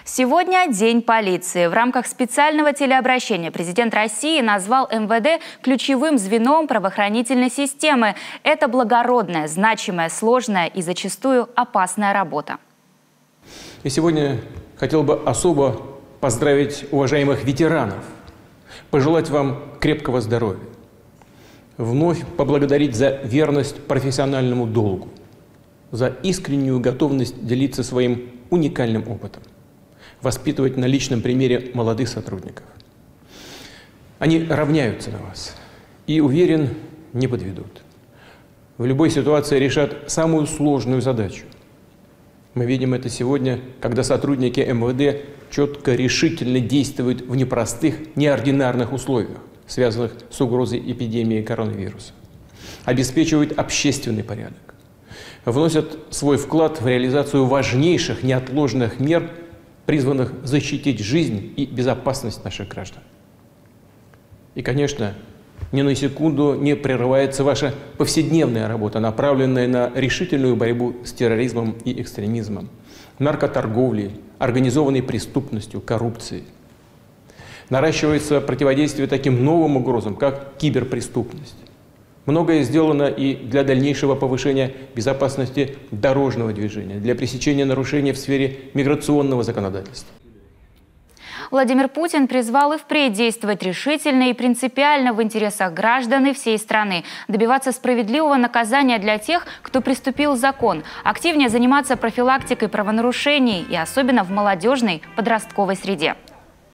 Сегодня День полиции. В рамках специального телеобращения президент России назвал МВД ключевым звеном правоохранительной системы. Это благородная, значимая, сложная и зачастую опасная работа. И сегодня хотел бы особо поздравить уважаемых ветеранов, пожелать вам крепкого здоровья, вновь поблагодарить за верность профессиональному долгу, за искреннюю готовность делиться своим уникальным опытом, воспитывать на личном примере молодых сотрудников. Они равняются на вас и, уверен, не подведут. В любой ситуации решат самую сложную задачу. Мы видим это сегодня, когда сотрудники МВД четко, решительно действуют в непростых, неординарных условиях, связанных с угрозой эпидемии коронавируса. Обеспечивают общественный порядок, вносят свой вклад в реализацию важнейших неотложных мер, призванных защитить жизнь и безопасность наших граждан. И, конечно, ни на секунду не прерывается ваша повседневная работа, направленная на решительную борьбу с терроризмом и экстремизмом, наркоторговлей, организованной преступностью, коррупцией. Наращивается противодействие таким новым угрозам, как киберпреступность. Многое сделано и для дальнейшего повышения безопасности дорожного движения, для пресечения нарушений в сфере миграционного законодательства. Владимир Путин призвал и впредь действовать решительно и принципиально в интересах граждан и всей страны, добиваться справедливого наказания для тех, кто приступил закон, активнее заниматься профилактикой правонарушений и особенно в молодежной подростковой среде.